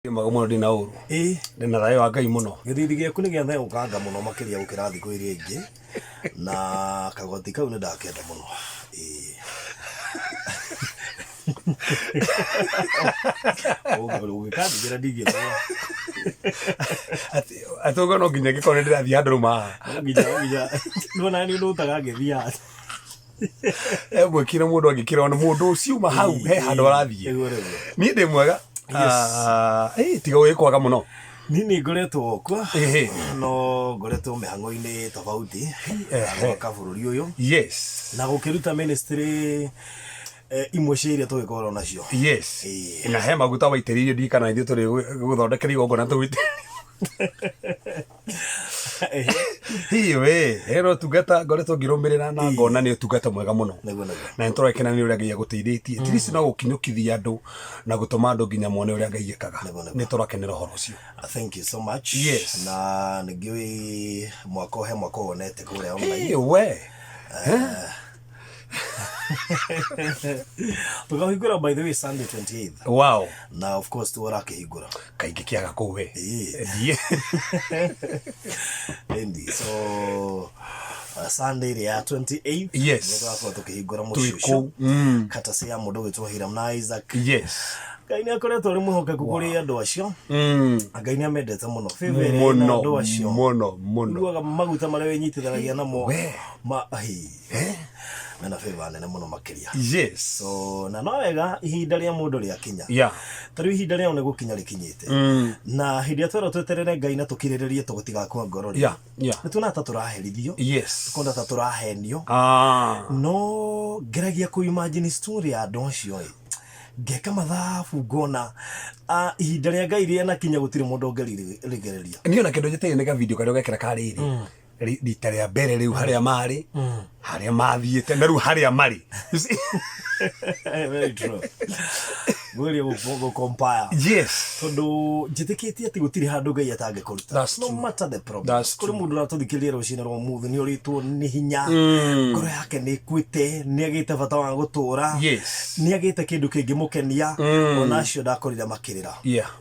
Magamuno ndina uru ndina thayo wa Ngai muno githithi giaku ni giathe ukanga muno makiria gukira thiku iri ingi na kagoti kau ni ndakenda muno ugikandi gira digira atoga no nginya gikone ndirathi handu ma nginya no nani no utaga ngithia mwekire mundu agikira ona mundu uciuma hau he handu arathie ni ndi mwega tiga wikwaga muno nini ngoretwo kwa no ngoretwo mihango-ini tofauti ka bururi uyu yes na gukiruta ministry imwe cia iria tugikorwo nacio yes na he maguta waitiririo ndikana ithu turi guthondekera igongona tuwite hiwe hero tugata ngoretwo ngirumirira na ngona ni utugata mwega muno na nturekena ni uria Ngai aguteithetie tirisi no gukinyukithia andu na gutuma andu nginya muone uria Ngai ekaga ni turakenera horo ucio. Thank you so much. Yes. Na ngiwi mwaka wonete kuria online we tukahingura by the way Sunday 28th. Wow. Na of course turakihingura kaingi kiaga kuwe Endi so Sunday ya 28th yes tukahingura tukihingura mushushu kata cia mundu witwa Hiram Isaac. Yes. Ngai ni akoretwo ari muhokeku kuri andu acio Ngai ni amendete muno muno andu acio muno ugaga maguta maria wenyitithanagia namo mena favor nene muno makiria. Yes. So na no wega ihinda ria mundu ria kinya tari ihinda ria ne gukinya rikinyite na hindia twero tweterere Ngai na tukiriririe tugutigakwa ngorori ni tunata turaherithio tukona ta turahenio no geragia ku imagine story ya andu acio ngeka mathabu ngona ihinda ria Ngai ria na kinya gutire mundu ngerigereria ni ona kindu njete nega video kario gekera kariri rita ria mbere riu haria mari haria mathiete na riu haria mari very true gwiri go compare tondu njitikitie ati gutire handu Ngai atangikuruta no matter the problem kuri mundu ratuthikiria rucina rwa muthu ni uritwo ni hinya ngoro yake ni kwite ni agite bata wa gutura ni agite kindu kingimukenia ona acio ndakorire makirira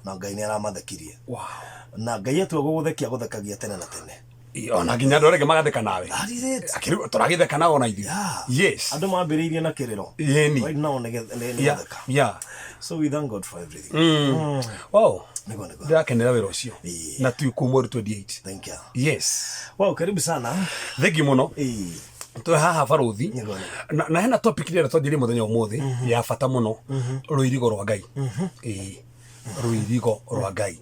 na Ngai ni aramathakirie na Ngai atu guguthekia guthekagia tene na tene ona nginya andu arege magatheka nawe akiru turagitheka nawe ona ithu andu mambiriirie na kiriro right now netheka so we thank God for everything wow ndakenera wira ucio na tuikumuru 28 thank you wow karibu sana thank you muno tu haha baruthi na hena topic ria twajiri muthenya umuthi ya bata muno ruirigo rwa Ngai ruirigo rwa Ngai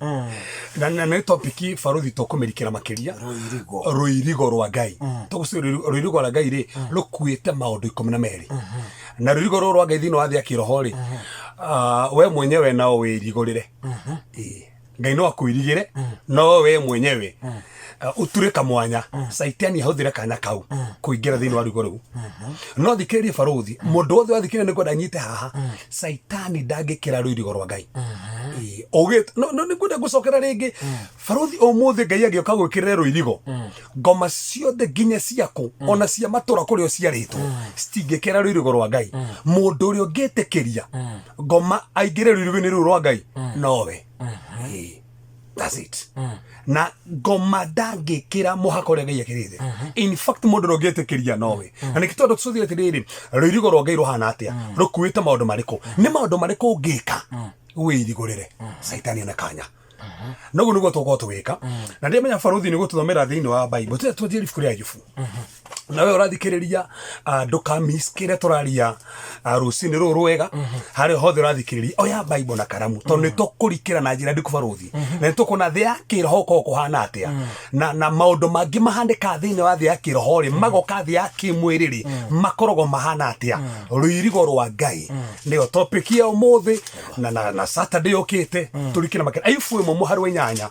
na topic baruthi tukumirikira makiria ruirigo rwa Ngai ruirigo rwa Ngai ri rukuite maundu 12 na ruirigo rwa Ngai thino athia kiroho ri we mwenyewe nao wirigurire Ngai no akwirigire no we mwenyewe uturika mwanya saitani hathire kana kau kuingira thini wa rugo ru no thikiririe baruthi mundu wothe wathikire ni kwenda nyite haha saitani ndangikira ruirigo rwa Ngai ogit no ni kwenda gucokera ringi baruthi umuthi Ngai agioka gwikirira ruirigo ngoma ciothe nginya ciaku ona cia matura kurio ciaritwo citingikira ruirigo rwa Ngai mundu uria ungitikiria ngoma aingire ruirigo-ini ru rwa Ngai nowe that's it na ngoma ndangikira muhaka uria Ngai akirite in fact mundu rogetikiria nowe na nikitondu tuthire tiriri ruirigo rwa Ngai ruhana atia rukuite maundu mariku ni maundu mariku ungika wirigurire saitani na kanya nogu niguo tuko tuwika na ndiye menya baruthi ni gututhomera thiini wa Bible tuti twajiri fikuri ya Yufu nawe urathikiriria ndukamiskire turaria rucini ru rwega hari hothe urathikiriria oya Bible na karamu tondu nitukurikira na njira ndiku baruthi na nitukuna thi ya kiroho ko kuhana atia na maundu mangi mahandika thiini wa thi ya kiroho ri magoka thi ya kimwiriri makorogo mahana atia ruirigo rwa Ngai ndio topic ya umuthi na Saturday okite turikira makira aifu imwe muhari wa nyanya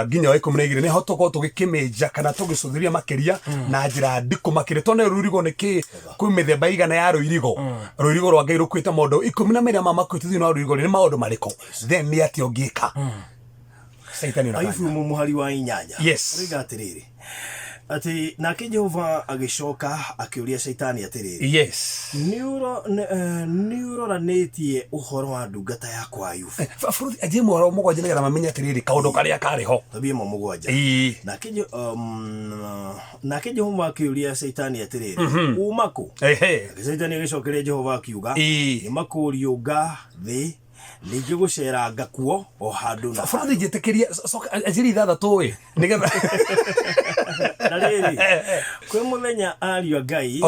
nginya wa 12 ni hotoko tugikimeja kana tugicuthiria makiria na njira ndiku makire tone ruirigo niki kwi mithemba igana ya ruirigo rwa Ngai rukwite maundu 12 mamakwite thini wa ruirigo ni maundu mariko then ni ati ongika saitani na aifu muhari wa nyanya yes riga atiriri ati nake Jehova agicoka akiuria Shaitani atiriri yes niuroranĩtie ũhoro wa ndungata yakwa Ayubu Furuthi aje muhoro mugwanja nigetha mamenye atiriri kaundu karia kari ho tabia mo mugwanja nake Jehova akiuria Shaitani atiriri umako Shaitani agicokeria Jehova akiuga nimakuriunga thi ningĩ gũceranga kuo o handũ na Furuthi njetekeria ajiri ithathatũ we nigetha na rĩrĩ kwĩ mũthenya ariũ a Ngai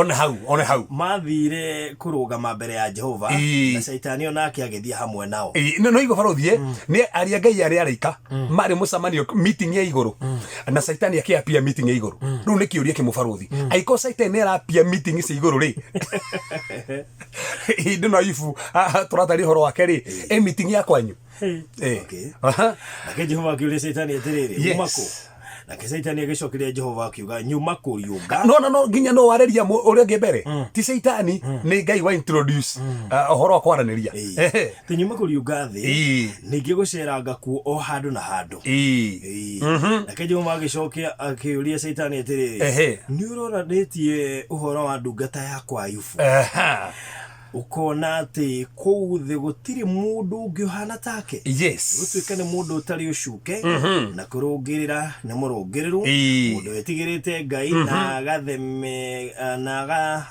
ona hau mathire kũrũgama mbere ya Jehova na Shaitani onake agĩthiĩ hamwe nao no igo Furuthi nĩ ariũ a Ngai arĩa araika marĩ mũcemanio meeting ya igũrũ na Shaitani akĩapia meeting ya igũrũ rĩu nĩ kĩũria kĩmũ Furuthi aiko Shaitani arapia meeting cia igũrũ rĩ hindi no Ayubu tũrataria ũhoro wake rĩ meeting ya kwanyu okay nake Jehova akiuria Shaitani atiriri umako nake Shaitani agicokeria Jehova akiuga nyuma kuriunga no nginya no wareria uria ngembere ti Shaitani ni Ngai wa introduce ũhoro wa kwaranĩria ti nyuma kuriunga thi ningĩ gũceranga kuo o handũ na handũ nake Jehova agicokia akiuria Shaitani atiriri niuroranĩtie ũhoro wa ndungata yakwa Ayubu ukona ati kou thĩ gũtirĩ mũndũ ũngĩhana take gũtuĩka nĩ mũndũ ũtarĩ ũcuke na kũrũngĩrĩra nĩ mũrũngĩrĩru mũndũ wetigĩrĩte Ngai na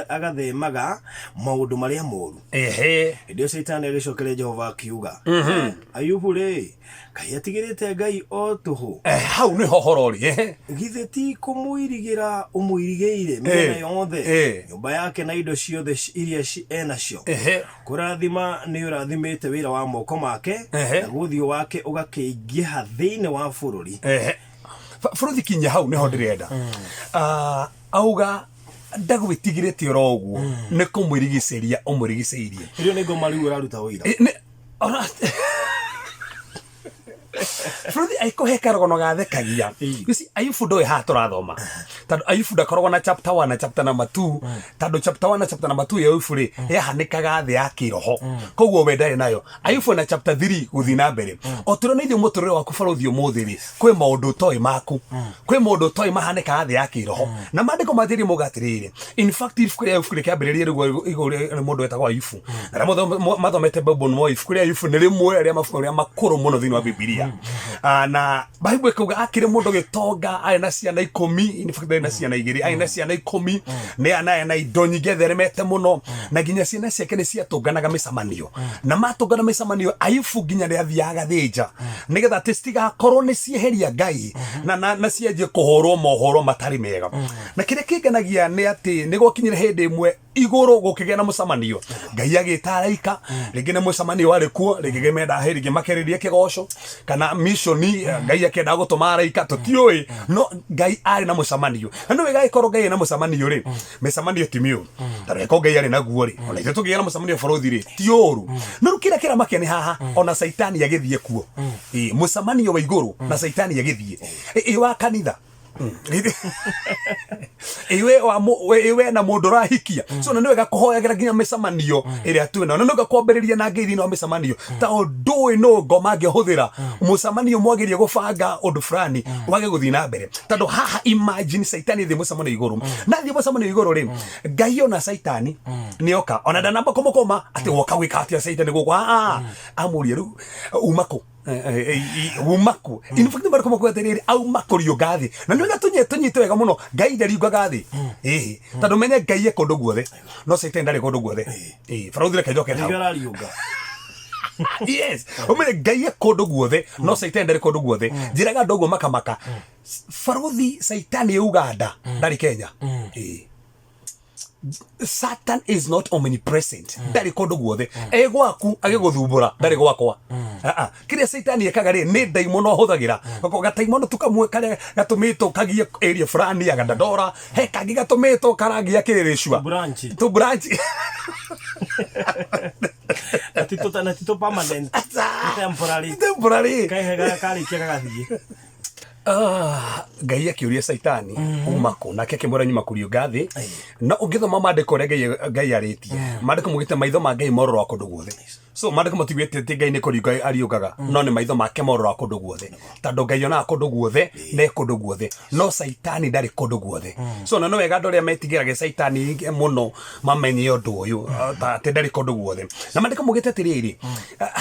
agathemaga maũndũ marĩa moru hĩndĩ ĩyo Shaitani agicokeria Jehova akiuga Ayubu rĩ Ngai atigĩrĩte Ngai o tũhũ hau nĩ hohoro rĩ githĩ ti kũmũirigĩra ũmũirigĩire mĩena yothe nyũmba yake na indo ciothe iria enacio kũrathima nĩ ũrathimĩte wĩra wa moko make na gũthiũ wake ũgakĩingĩha thĩinĩ wa bũrũri Furuthi kinya hau nĩho ndĩrenda auga ndagwĩtigĩrĩte oro ũguo nĩ kũmwĩrigicĩria ũmwĩrigicĩirie irio nĩ ngoma rĩu ũraruta wĩra Furuthi aiko hekarogono gathekagia isi Ayubu ndoe ha tũrathoma tondũ Ayubu ndakoragwo na chapter 1 na chapter number 2 tondũ chapter 1 na chapter number 2 ya Ayubu rĩ yahanĩkaga thĩ ya kĩroho koguo we ndarĩ nayo Ayubu na chapter 3 gũthiĩ na mbere o tũronithio mũtũrĩre waku Furuthi ũmũthĩ rĩ kwĩ maũndũ ũtoĩ maku kwĩ maũndũ ũtoĩ mahanĩkaga thĩ ya kĩroho na maandĩko matĩrĩ mũgatirĩrĩ in fact ibuku rĩa Ayubu rĩkĩambĩrĩria rĩu mũndũ wetagwo Ayubu na mathomete Bible no ibuku rĩa Ayubu nĩ rĩmwe rĩa mabuku rĩa makũrũ mũno thĩinĩ wa Biblia na Bible ĩkauga akĩrĩ mũndũ gĩtonga arĩ na ciana 10 in fact arĩ na ciana 2 arĩ na ciana 10 nĩ ana indo nyingĩ theremete mũno na nginya ciana ciake nĩ ciatũnganaga mĩcemanio na matũngana mĩcemanio Ayubu nginya nĩ athiaga thĩnja nĩgetha atĩ citigakorwo nĩ cieheria Ngai na cianjie kũhorwo mohoro matarĩ mega na kĩrĩa kĩngenagia nĩ atĩ nĩ gwakinyire hĩndĩ ĩmwe igũrũ gũkĩgĩa na mũcemanio Ngai agĩta araika rĩngĩ nĩ mũcemanio warĩ kuo rĩngĩ menda rĩngĩ makerĩrie kĩgoco kana misioni Ngai akĩenda gũtũma araika tũtiũĩ no Ngai arĩ na mũcemanio na nĩ wega gĩkorwo Ngai na mũcemanio rĩ mĩcemanio ti mĩũru tondũ gĩkorwo Ngai arĩ naguo rĩ ona ithuĩ tũkĩgĩa na mũcemanio Furuthi rĩ ti ũru no rĩu kĩrĩa kĩramakia nĩ haha ona Shaitani agĩthiĩ kuo mũcemanio wa igũrũ na Shaitani agĩthiĩ wa kanitha iwe na mũndũ rahikia so na nĩ wega kũhoyagĩra nginya mĩcemanio ĩrĩa twĩna na nĩ wega kwambĩrĩria na Ngai thĩinĩ wa mĩcemanio ta ndũĩ no ngoma angĩhũthĩra mũcemanio mwagĩrĩire gũbanga ũndũ fulani wage gũthiĩ na mbere tondũ haha imagine Shaitani thĩ mũcemanio igũrũ na thĩ mũcemanio igũrũ rĩ Ngai ona Shaitani nĩoka ona ndanamba kũmũkoma atĩ woka gwĩka atĩa Shaitani gũkũ amũria rĩu umako umako in fact mbara koma kweterere au makorio gathi na nĩwega tunyite wega mũno Ngai ndariuga gathi tondũ menye Ngai kũndũ guothe no Shaitani ndarĩ kũndũ guothe Furuthi reke njoke hau yes umenye Ngai kũndũ guothe no Shaitani ndarĩ kũndũ guothe njĩraga andũ ũguo makamaka Furuthi Shaitani Uganda ndarĩ Kenya Satan is not omnipresent ndari kũndũ guothe gwaku agĩgũthumbũra ndari gwakwa kĩrĩa Shaitani ekaga rĩ nĩ ndaimono ahũthagĩra gataimono tukamwe karĩa gatũmĩtwo kagie area fulani ya Gandandora he kangĩ gatũmĩtwo karangia kĩrĩrĩcua to branch tito permanent temporary temporary kai hega kali kia gathie Ngai akiuria Saitani umako nake akimwira nyuma kurio ngathi na ungithoma mandiko ria Ngai aritie mandiko mugite maitho ma Ngai mororo kundu guothe. So mandiko matigwete ti Ngai ni kuringa ariugaga no ni maitho make mororo kundu guothe tondu Ngai ona kundu guothe ne kundu guothe no Saitani ndari kundu guothe. So na no wega andu aria metigirage Saitani muno mamenye undu uyu ta ndari kundu guothe na mandiko mugite tiriri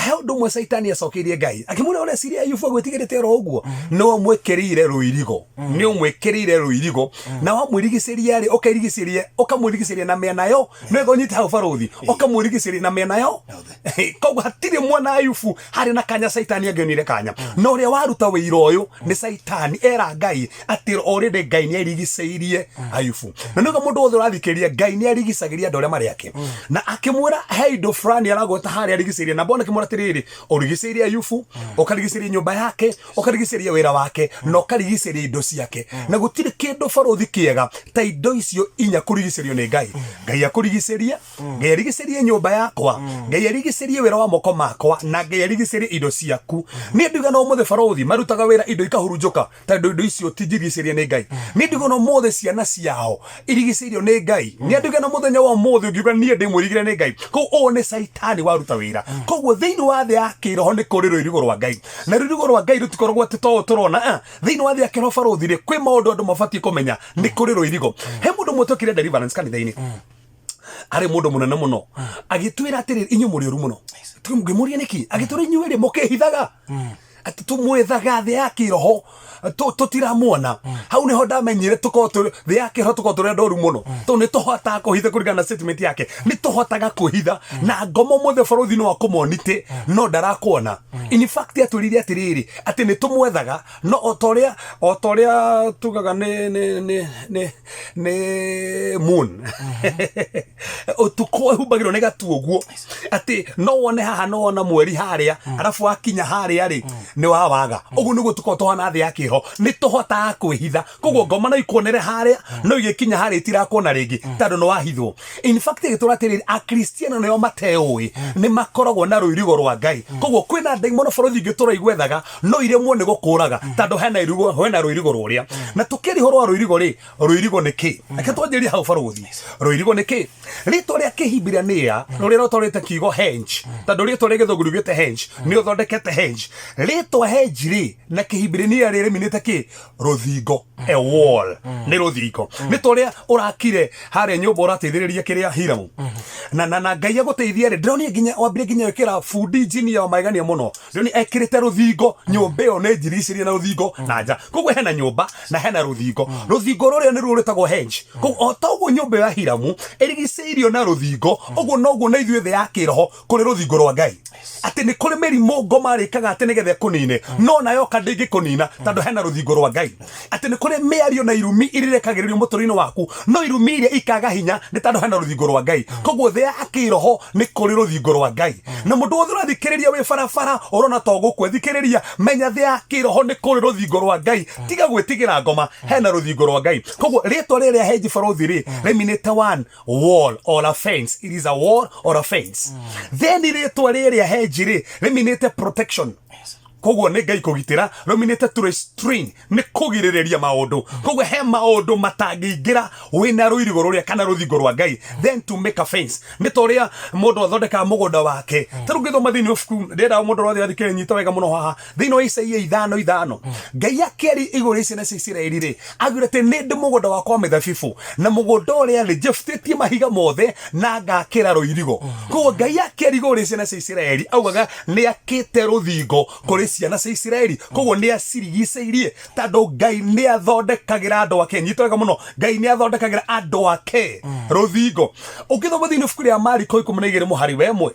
he undu mwe Saitani acokirie Ngai akimura ore ciria Ayubu gwitigirite ro uguo no mwekirire ruirigo ni umwekirire ruirigo na wamwirigiceria ri ukamwirigiceria na mena yo nego nyite hau baruthi ukamwirigiceria na mena yo koguo hatire mwana Ayubu hari na kanya Saitani agionire kanya no ria waruta wira uyu ni Saitani era Ngai ati already Ngai ni arigiceirie Ayubu na nego mundu wothe urathikiria Ngai ni arigicagiria andu aria mari yake na akimwira heido frani aragota hari arigiceirie na bona kimwira tiriri urigiceirie Ayubu ukarigiceirie nyumba yake ukarigiceirie wira wake no karigiceria indo ciake na gutire kindu baruthi kiega ta indo icio inya kurigicerio ni Ngai. Ngai akurigiceria Ngai arigicerie nyumba yakwa Ngai arigicerie wira wa moko makwa na Ngai arigicerie indo ciaku ni ndiga no mothe baruthi marutaga wira indo ikahurunjuka ta indo icio tijirigicerie ni Ngai ni ndiga no mothe ciana ciao irigicerio ni Ngai ni ndiga no muthenya wa mothe ngiuga ni ndi mwirigire ni Ngai ko o ne Saitani waruta wira koguo thiini wa thi akiroho ni kuri ruirigo rwa Ngai na ruirigo rwa Ngai rutikoragwo ati to turona thiini wa thi akiroho baruthi kwi maundu andu mabatie kumenya ni kuri ruirigo he mundu mutokire deliverance kanitha-ini ari mundu munene muno agitwira atiri inyu muri uru muno tumugemuria niki agitwira inyu ri mukehithaga ati tumwethaga thi akiroho tutiramuona hau niho ndamenyire tuko thi yakiroho tuko turi ndoru muno to ni tuhota kuhitha kurigana na statement yake ni tuhotaga kuhitha na ngomo mothe baruthi no akumonite no ndarakuona in fact atwirire atiriri ati ni tumwethaga no otoria tugaga ne moon utuko hubagiro ne gatu uguo ati no wone haha no wona mweri haria arafu akinya haria ri ni wawaga ugu niguo tuko tohana thi yakiroho ni tuhota kwihitha koguo ngoma no ikonere haria no igikinya haria itirakuona ringi tondu no wahithwo. In fact igituratiriri a Kristiano nio mateui ni makoragwo na ruirigo rwa Ngai koguo kwina ndaimono baruthi ngitura igwethaga no iremwo ni gukuraga tondu hena ruirigo ruria na tukiri horo ruirigo ri ruirigo ni ki akatwanjiri hau baruthi ruirigo ni ki rito ria Kihibirania ruria rotorete kigo henge tondu rito ria githunguru gite henge ni uthondekete henge rito henge ri na Kihibirania ri minite ki ruthingo a wall ni ruthingo ni toria urakire haria nyumba urateithiriria kiria hiramu na Ngai aguteithia ri ndoni nginya wambire nginya wikira food engineer wa maigania muno ndoni ekirite ruthingo nyumba yo ne njiricirie na ruthingo na nja koguo hena nyumba na hena ruthingo ruria ni ruritagwo henge koguo otoguo nyumba ya hiramu irigiceirio na ruthingo uguo noguo na ithuĩ thĩ ya kĩroho kũrĩ rũthingo rwa Ngai ati ni kuri merimu ngoma rikaga ati nigethe kunine no nayo kadingi kunina tondu hena ruthingo rwa Ngai ati ni kuri miario na irumi irirekagirirwo muturino waku no irumi iria ikaga hinya ni tondu hena ruthingo rwa Ngai koguo thi akiroho ni kuri ruthingo rwa Ngai na mundu wothe urathikiriria wi barabara urona to gukwethikiriria menya thi akiroho ni kuri ruthingo rwa Ngai tiga gwitigira ngoma hena ruthingo rwa Ngai koguo ritwa riria heji baruthi ri reminate one wall or a fence. It is a wall or a fence. Then ritwa riria heji jiri reminate protection koguo ni Ngai kugitira reminate to restrain ni kugirireria maundu koguo he maundu matangiingira wina ruirigo ruria kana ruthingo rwa Ngai then to make a fence ni toria mundu athondeka mugunda wake tarungithoma thini ofuku ndenda mundu rothe athikire nyita wega muno haha thini wa Isaia 5:5 Ngai akeri iguru ici na Isiraeli ri agurete ni ndi mugunda wakwa mithabibu na mugunda uria ri jeftetie mahiga mothe na ngakira ruirigo koguo Ngai akeri iguru ici na Isiraeli augaga ni akite ruthingo kuri ciana cia Isiraeli koguo ni acirigiceirie tondu Ngai ni athondekagira andu ake nyitwega muno Ngai ni athondekagira andu ake ruthingo ukithoma thini ofuku ria Mariko 12 muhari wa 1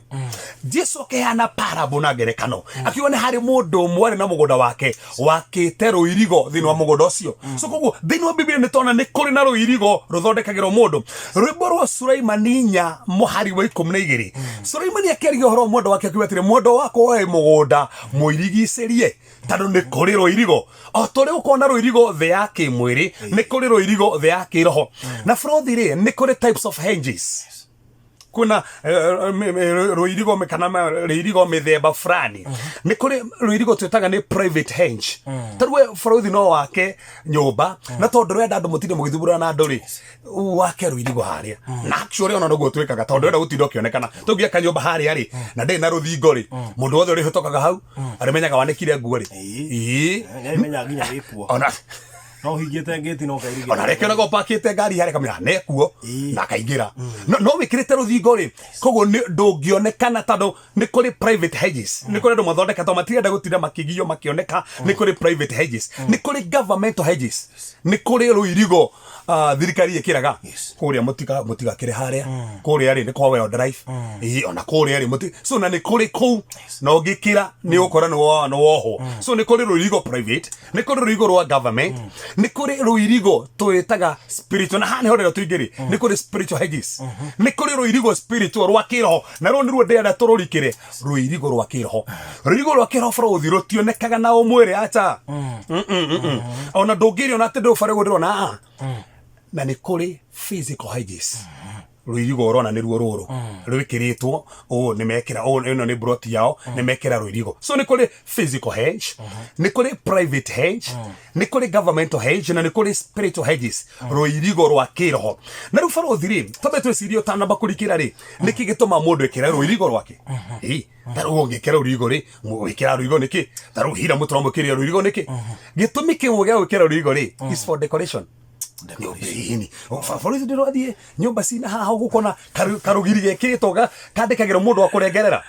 Jesu akehana parable na ngerekano akiwa ni hari mundu umwe na mugunda wake wakite ruirigo thini wa mugunda ucio so koguo thini wa Biblia ni tona ni kuri na ruirigo ruthondekagirwo mundu rwimbo rwa Sulaimani 4 muhari wa 12 Sulaimani akeriga horo mundu wake akiwa atire mundu wako we mugunda muirigicerie tondu ni kuri ruirigo o turi ukona ruirigo thi ya kimwiri ni kuri ruirigo thi ya kiroho na baruthi ri ni kuri types of henges kuna ruirigo kana ruirigo mithemba fulani ni kuri ruirigo twitaga ni private henge tarwe borothi no wake nyumba na tondu renda andu mutinde mugithubura na andu ri wake ruirigo haria na actually ona noguo twikaga tondu renda gutinda ukionekana tungia kanyumba haria ri na ndi na ruthingo ri mundu wothe uri hutokaga hau arimenyaga wanekire nguo ri menya nginya wikuo ona no hingite ngeti no kairige ona reke nago pakite ngari hare kamera nekuo na kaingira no wikirite ruthingo ri koguo ndungionekana tando ni kuri private hedges ni kuri ndo mathondeka to matirenda gutira makigio makioneka ni kuri private hedges ni kuri governmental hedges ni kuri ruirigo thirikari ikiraga kuria mutiga kire haria kuria ri ni kwa well drive ona kuria ri muti so na ni kuri ku no gikira ni ukora no woho so ni kuri ruirigo private ni kuri ruirigo rwa government ni kuri ruirigo twitaga spiritual na hane horera tuigiri ni kuri spiritual hedges ni kuri ruirigo spiritual rwa kiroho na ro ni ruo ndenda tururikire ruirigo rwa kiroho ruirigo rwa kiroho fro thirotio nekaga na umwire acha ona ndungiri ona ati ndufare gudirona na ni kuri physical hedges ruirigo urona ni ruo ruru rwikiritwo ni mekira ino ni broti yao ni mekira ruirigo so ni kuri physical hedge ni kuri private hedge ni kuri governmental hedge na ni kuri spiritual hedges ruirigo rwa kiroho na rufaro thiri tobe twesirio tanamba kurikira ri niki gituma mundu ekira ruirigo rwake taru ngikira ruirigo ri mwikira ruirigo niki taru hira mutromo kiria ruirigo niki gitumi kimwe gya gwikira ruirigo ri is for decoration nyobini favorizo ndirathie nyumba sina haha gukona karugiri gekitoga kandikagira mundu akurengerera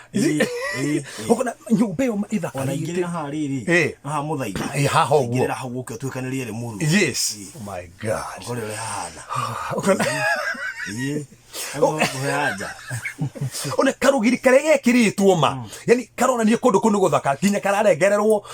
ukona nyumba yo ithaka na ingire hariri aha muthaiga haha uguo ingire haha uguo twikanirie ri muru yes oh my god ngore uri hana ukona ona karugiri karege kiritwo ma yani karona ni kundu kunu guthaka kinya kararengererwo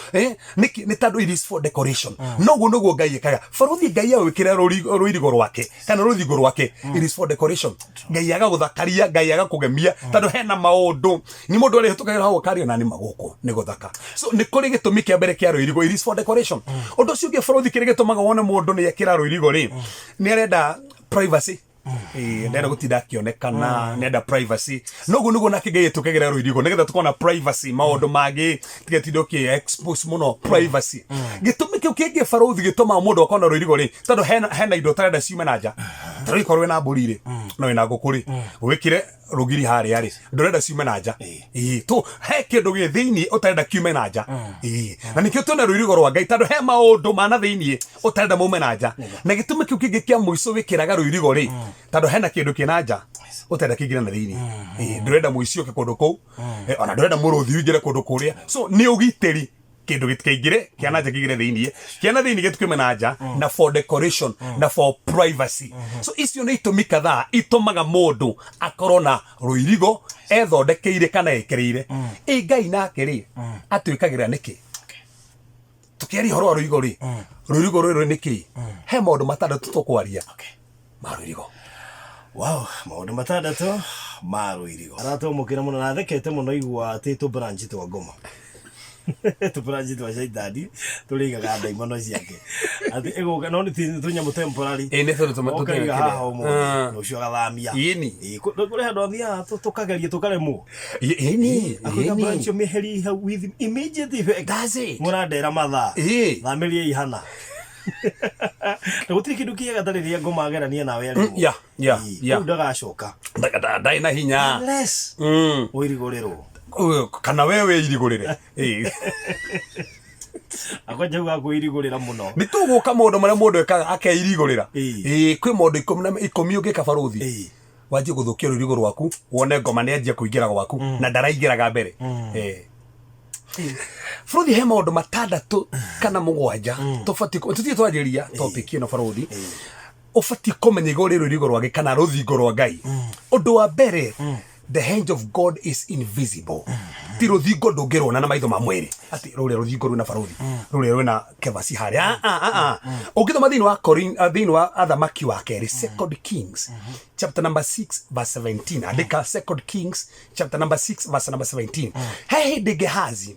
ni tando it is for decoration noguo ngai kaga faruthi ngai ya wikira ruirigo rwake kana ruthingo rwake it is for decoration ngai aga guthakaria ngai aga kugemia tando hena maundu ni mundu ari hitukagira hau kario na ni maguko ni guthaka so ni kuri gitumi kia mbere kia ruirigo it is for decoration undu cio ge faruthi kirege tumaga wona mundu ni ekira ruirigo ri ni arenda privacy ndenda gutinda kionekana nenda privacy noguo nake ngai tukegera ruirigo nigetha tukona privacy maundu magi tigetindo ki expose muno privacy gitumi kiu kingi faruthi gituma mundu akona ruirigo ri tando hena indo tarenda ciume na nja tari korwe na mburi ri no ina ngukuri wikire rugiri hari ari ndorenda ciume na nja tu he kindu gi thiini utarenda kiume na nja na nikio tuna ruirigo rwa ngai tando he maundu mana thiini utarenda mume na nja na gitumi kiu kingi kia muico wikiraga ruirigo ri tando hena kindu kina nja utarenda kigira na thiini ndorenda muicio ke kundu kou ona ndorenda muruthi wingire kundu kuria so ni ugiteri kindu gitikaingire kiana nja kigire thiini kiana thiini gitukume na nja na for decoration na for privacy so icio ni itumi kadhaa itumaga mundu akorona ruirigo ethondekeire kana ekereire ngai nake ri atwikagira niki tukiari horo ruirigo ri ruirigo ruru niki he maundu matandatu tukwaria ma ruirigo wow maundu matandatu ma ruirigo aratomukira muno na thekete muno igwa ati tu branch twa ngoma tu branch twa shaitani tuligaga ndaimono ciake ati ego no ni tunyamu temporary ni thoro tumatukira no cio gathamia ini kuri handu athia tukageria tukaremwo akuga branch meheri with immediate effect murandera matha thamiria ihana gutiri kindu kiega tariria ngomagerania nawe ari ndagacoka ndai na hinya uiriguriro kana wewe irigurire akwaje gukwirigurira muno nituguka mundu maria mundu ekaga akeirigurira kwi mundu 10 ungika faruthi waje guthukia ruirigo rwaku wone ngoma ni anjia kuingira gwaku na ndaraingiraga mbere faruthi he maundu matandatu kana mugwanja tufati tutie twajiria topic ino faruthi ufati kumenya igori ruirigo rwake kana ruthingo rwa ngai undu wa mbere the hand of God is invisible ti ruthingo ndungirona na maitho ma mwiri ati rure ruthingo runa faruthi rure runa kevasi hari ukithoma thini wa athamaki wa keri second Kings chapter number 6 verse 17 andika second Kings chapter number 6 verse number 17 he hindi Gehazi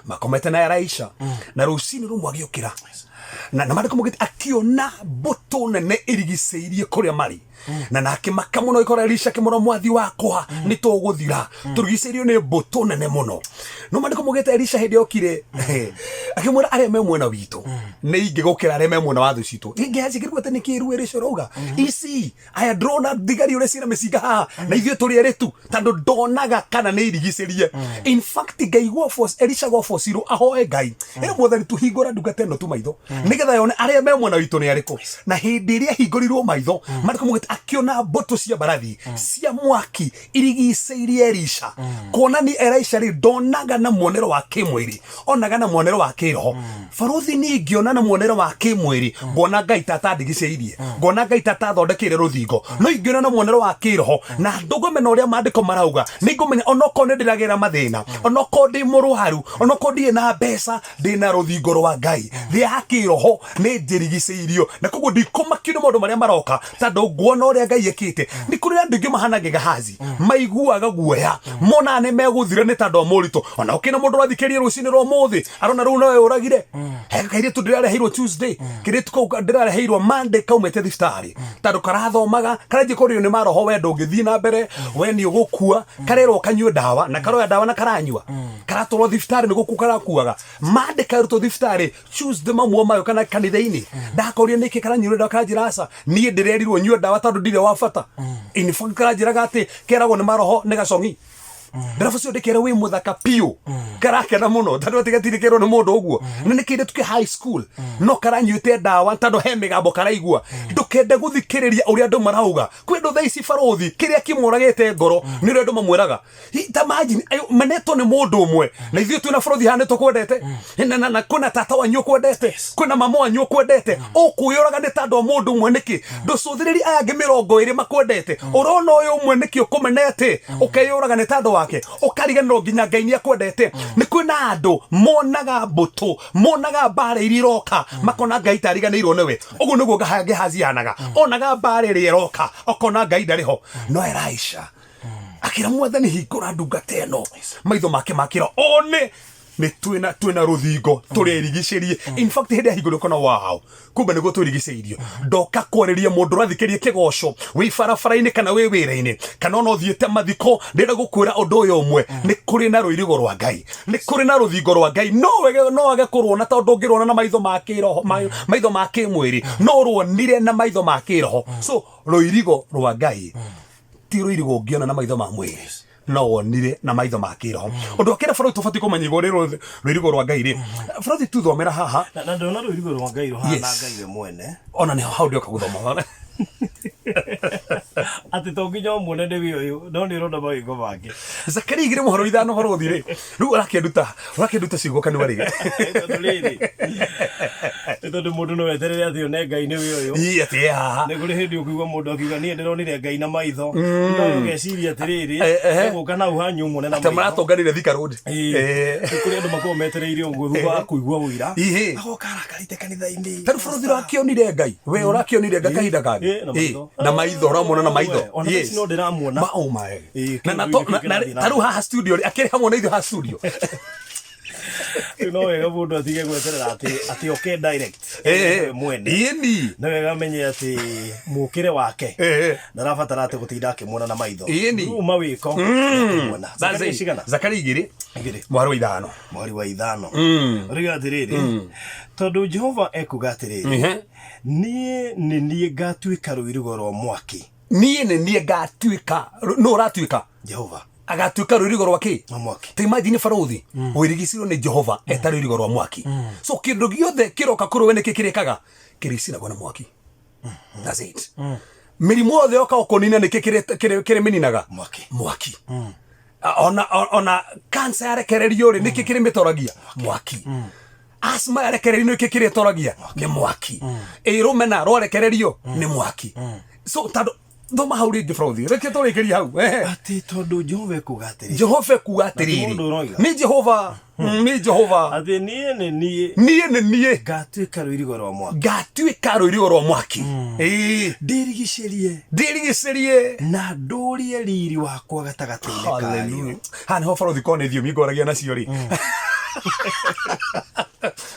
makomete na Elisha na rucini rumwe agiukira na mandiko mugite akiona mbuto nene irigiceirie kuria mari na nake makamuno ikora Elisha kimuro mwathi wakwa ni tuguthira turigiceirio ni mbuto nene muno no mandiko mugite Elisha hindi okire akimura aria me mwena witu ni ingigukira aria me mwena wa thu citu ingihacikirwo ate ni kiru Elisha roga ici aya drona digari ure cira meciga ha na ithio turi eritu tando donaga kana ni irigicerie in fact ngaigwa force Elisha go force iro ahoe ngai ere mwathani tuhingura ndungata ino tu maitho nigetha yone aria me mwena witu ni ariko na hindi iria hingurirwo maitho mandiko mugite akiona mbuto cia barathi cia mwaki irigiceirie Elisha kuona ni Elisha ri donaga na mwonero wa kimwiri onaga na mwonero wa kiroho faruthi ni ngiona na mwonero wa kimwiri ngona ngai tata ndigiceirie ngona ngai tata thondekire ruthingo no ingiona na mwonero wa kiroho na ndugomena uria mandiko marauga ningumenya onoko ni ndiragira mathina onoko ndi murwaru onoko ndi na mbeca ndi na ruthingo rwa ngai thi ya kiroho ni ndirigiceirio na koguo ndikumakio ni maundu maria maroka tando nguona uria ngai ekite ni kuri andu ingi mahanage gahazi maiguaga guoya mona ne meguthire ni tando murito ona ukina mundu rathikirie rucini rwa muthi arona ru nawe uragire kaire tu ndirarehirwo Tuesday kire tuko ndirarehirwo Monday kaumete thiftari tando karathomaga karaje korio ni maroho wendo ngithii na mbere we ni ugukua karero kanywe dawa na karoya dawa na karanywa karatoro thiftari ni guku karakuaga Monday karuto thiftari Tuesday mamwo mayo kana kanithaini ndakoria niki karanyure dawa karajirasa nie ndirerirwo nywe dawa tando ndire wa bata in fact karajiraga ati keragwo ni maroho ni gacongi Ndarafucio ndikere wi muthaka pio karakena muno tando atigatire kero ni mundu uguo na nikinde tuke high school no karanyuite dawa tando he migambo karaigua ndukende guthikiriria uria andu marauga kwendo thaici farothi kiria kimuragite ngoro ni uria andu mamwiraga imagine maneto ni mundu umwe na ithio tu na farothi hane tukwendete na kuna tata wanyu kwendete kuna mama wanyu kwendete ukuyuraga ni tando mundu umwe niki nducuthiriri aya 20 makwendete urona uyu umwe niki ukumenete ukeyuraga ni tando wake ukariganirwo nginya ngai ni akwendete ni kwina andu monaga mbuto monaga bare iriroka makona ngai tariganirwo niwe ugu niguo gahazianaga onaga bare iriroka okona ngai ndariho no Elisha akira mwathani hingura ndungata eno maitho make makira one ni twina ruthingo turirigicerie in fact hindi hingura kona wow kumbe niguo turigiceirio ndoka kworeria mundu rathikirie kigoco wi barabara-ini kana wi wira-ini kana ono thiete mathiko ndira gukwira undu uyu umwe ni kuri na ruirigo rwa ngai ni kuri na ruthingo rwa ngai no age kurwona tondu ngirwona na maitho ma kiroho maitho ma kimwiri no rwonire na maitho ma kiroho so ruirigo rwa ngai ti ruirigo ngiona na maitho ma mwiri no wonire na maitho ma kiroho undu akira farothi tufati kumenya igoro ruirigo rwa ngai ri farothi tu thomera haha na ndona ruirigo rwa ngai ro hana ngai we mwene ona ni how ndio kaguthoma ati tonginya muone ndi wi uyu no ni ronda magingo make Zakari igire muhoro ithano farothi ri ru urakenduta cigo kanu bari tondu mundu no weterere ati one ngai ni wi uyu ati haha ni kuri hindi ukigwa mundu akiuga ni ndironire ngai na maitho no ugeciria atiriri eguka na uhanyu muone na maitho tamaratonganire Thika Road kuri andu makoo metereire uguo thutha wa kuigua wira agoka arakarite kanitha-ini tanu farothi urakionire ngai we urakionire ngai kahinda kangi na maitho uramwona na maitho yes no ndiramuona mauma na taru haha studio akiri hamwe na ithu ha studio no wega mundu atige gweterera ati okay direct mwene yeni no wega menye ati mukire wake ndarabatara ati gutinda akimwona na maitho uma wiko kumwona Zakari igiri mwari wa ithano riga atiriri tondu Jehova ekuga atiriri nie ngatuika ruirigo rwa mwaki nie ngatuika no uratuika Jehova agatuika ruirigo rwa ki mwaki te imagine farothi wirigicirwo ni Jehova eta ruirigo rwa mwaki so kindu giothe kiroka kuri we nikikirikaga kiriciragwo na mwaki that's it mirimo yothe yoka ukonina nikikire mininaga mwaki ona cancer yarekererio ri nikikire mitoragia mwaki asma yarekererio nikikire toragia ni mwaki irumena rwarekererio ni mwaki so tado thoma hau ringi farothi reke turikiria hau ati tondu Jehova kugatiri ni Jehova ati nie ngatuika ruirigo rwa mwaki ndirigicerie na ndurie riri wakwa gatagati-ini kayo hana ho farothi kone thiomi ngoragia nacio ri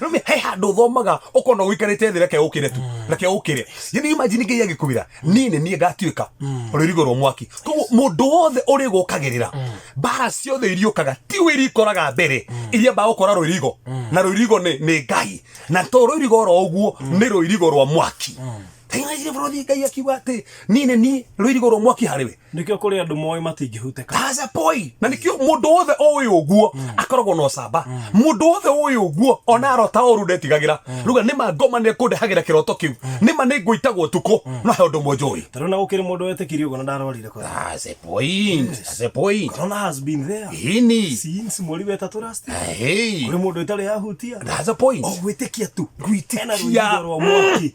Rume he handu thomaga ukona wikarite thire ke ukire tu reke ukire yani imagine ngai agikubira nini nie gatuika rwirigo rwa mwaki ko mundu wothe uri gukagirira bara ciothe iriukaga ti wiri koraga mbere iria ba ukora rwirigo na rwirigo ni ngai na to rwirigo ro uguo ni rwirigo rwa mwaki Tengaire brodi ngai akiuga ati ni rwirigo rwa mwaki hariwe nikio kuri andu moy matingihuteka that's a point na nikio mundu wothe owi uguo akoragwo no samba mundu wothe owi uguo ona arota oru ndetigagira ruga nima ngoma ne kundehagira kiroto kiu nima ni nguitagwo tuko no he undu mojoi tarona gukiri mundu wetekirio ugo na ndarorire ko that's a point corona has been there ini since mweri wetatu last hey kuri mundu itari yahutia that's a point ogwitikia tu gwitikia rwirigo rwa mwaki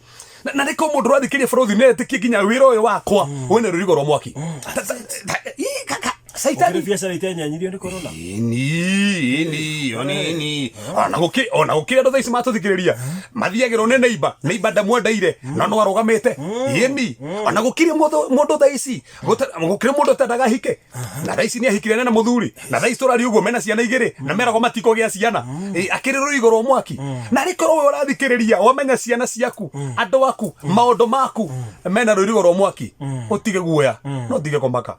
na niko mundu rathikirie borothi netikie ginya wira uyu wakwa wene rwirigo rwa mwaki kaka saitani biashara itenyanyirio ni corona ini ona guki andu thaisi matuthikiriria mathiagirwo ni neiba ndamwendaire na no arugamite ini ona gukiri mundu thaisi gukiri mundu tendaga hike na thaisi ni ahikire na muthuri na thaisi turari uguo mena ciana igiri na merago matiko gia ciana akiri rwirigo rwa mwaki na riko we urathikiriria wamenya ciana ciaku andu aku maundu maku mena rwirigo rwa mwaki utige guoya no tige komaka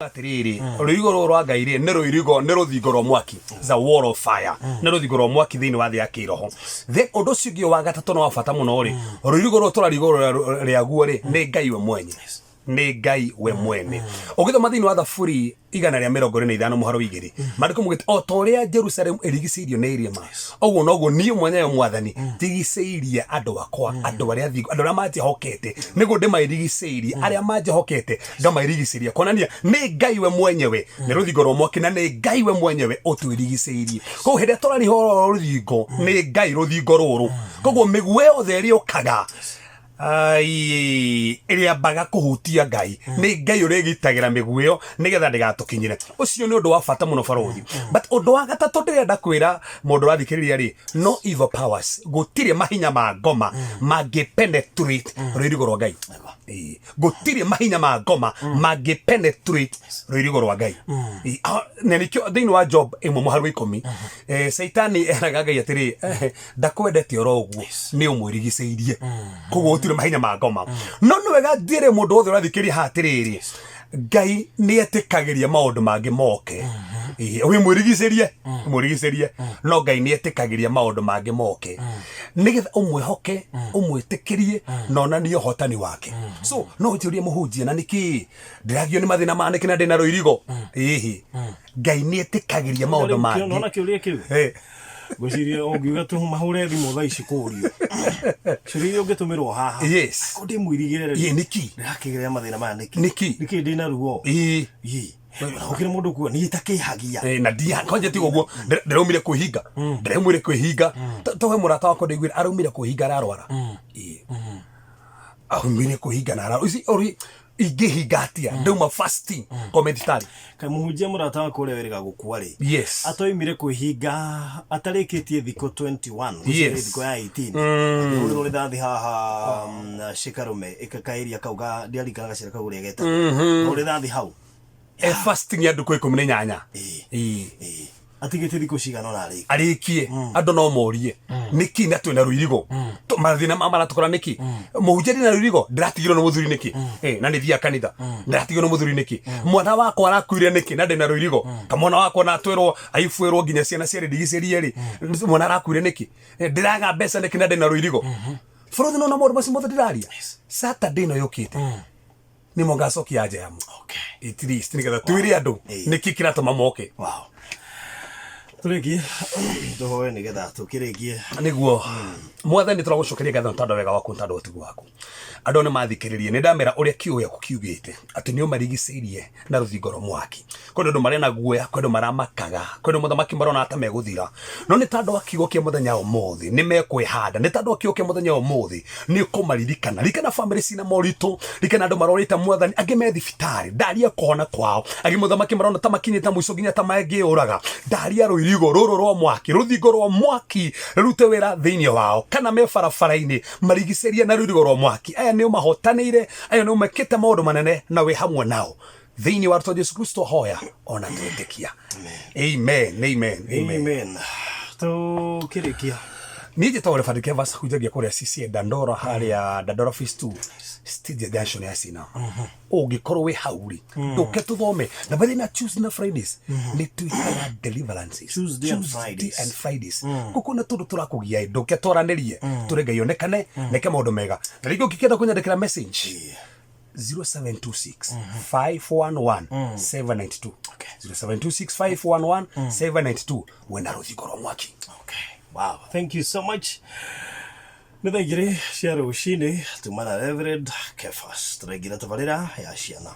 atiriri rwirigo rwa ngai ri ni rwirigo ni ruthingo rwa mwaki za wall of fire ni ruthingo rwa mwaki thiini wa thi ya kiroho the undu cingio wa gatatu no wa bata muno ri rwirigo rwa turarigo ria guo ri ni ngai we mwenye ni ngai we mwene ugithoma thiini wa Thaburi 145 muharo igiri mariko mugite o toria Jerusalem erigiceirio ni irima oguo noguo nie mwenye mwathani tigiceirie andu akwa andu aria thigo andu aria majehokete nigo ndimairigiceirie aria majehokete ngamairigiciria konania ni ngai we mwenyewe ni ruthingo rwa mwaki na ni ngai we mwenyewe utwirigiceirie ko hede torani ho ruthingo ni ngai ruthingo ruru koguo migwe yothe iriukaga iria baga kuhutia ngai ni ngai urigitagira miguyo nigetha ndigatukinyire ucio ni undu wa bata muno barothi but undu wa gatatu ndirenda kwira mundu rathikiriria ri no evil powers gutire mahinya ma ngoma mangipenetrate rwirigo rwa ngai gutire mahinya ma ngoma mangipenetrate rwirigo rwa ngai na nikio thiini wa Job imwe muharu 10 Saitani eraga ngai atiri ndakwendete oro uguo ni umwirigiceirie koguo tire mahinya ma ngoma no wega ndire mundu wothe urathikiriria hatiriri ngai ni etikagiria maundu mangi moke we mwirigicerie no ngai ni etikagiria maundu mangi moke nigetha umwehoke umwitikirie nona ni hotani wake so no utiurie muhunjia na niki ndiragio ni mathina maniki na ndina rwirigo ngai ni etikagiria maundu mangi nona kiuria kiu Gociria ongiuga tu mahure thimu thaa ici kurio ciria ungitumirwo haha yes ndi mwirigirire niki ndirakigeria mathina maya niki ndina ruo ukire mundu kuo ni itakihagia na dia konje ti uguo ndiraumire kwihinga towe murata wako ndigwira araumire kwihinga ararwara aumire kwihinga na ararwara ori igihigatia nduma fasting commentary kai muhunjia murata wako uria wiriga gukua ri yes atoimire kwihinga atarikitie thiko 21 gucire thiko ya 18 uri ndathi haha shikarume ikakairia kauga ndiarikana gacira kau uria geta uri ndathi hau fasting yandu ko 18 atigite thiko cigana na arikie andu no morie niki na twina rwirigo mathina mama tukora niki muhunjia na rwirigo ndiratigirwo no muthuri niki na ni thia kanitha ndiratigirwo no muthuri niki mwana wakwa arakuire niki na ndina rwirigo kamwana wakwa na twirwo aifuirwo nginya ciana ciari ndigicirie ri mwana arakuire niki ndiraga mbeca niki na ndina rwirigo borothi no na mundu macio mothe ndiraria Saturday no yukite ni mongacokia anja yamu at least nigetha twire andu niki kiratuma moke turigi ndohoe nigetha tukirigie niguo mwathani turagucokeria ngatho tondu wega waku tondu utigu waku andu ni mathikiririe ni ndamera uria kiuya kukiugite ati ni umarigiceirie na ruthingo rwa mwaki kondo ndu marena guoya kondo maramakaga kondo muthamaki marona ata meguthira no ni tondu akiugo kia muthenya umuthi ni mekwihanda ni tondu akiugo kia muthenya umuthi ni kumaririkana rikana family cina morito rikana andu marorita mwathani angi me thibitari ndaria kuhona kwao angi muthamaki marona ta makinyita mwico ginya ta mangiuraga ndaria rwirigo ruru rwa mwaki ruthingo rwa mwaki rute wira thiini wao kana me barabara-ini marigiceria na rwirigo rwa mwaki aya ni mahotanire aya ni makite maundu manene na we hamwe nao thiini wa Rutwa Yesu Kristo hoya ona twetikia. Amen, amen, amen. To kirikia ni jitawale fadike vasa kujagia kore sisi Dandora haria Dandora phase 2 stage junction ya sina ogikorwo we hauri nduke tuthome na bali na Tuesday na Fridays ni tuitara deliverances Tuesday and Fridays kuko tundu turakugia nduke toranirie turega yonekane neke maundu mega na rĩngĩ ũngĩkenda kunyandĩkĩra message 0726 511 792 0726 511 792 wena rũthingo rwa mwaki. Wow, thank you so much. Nithaigire cia rũcinĩ tumana Reverend Cephas tũraingĩra tabarĩra ya ciana.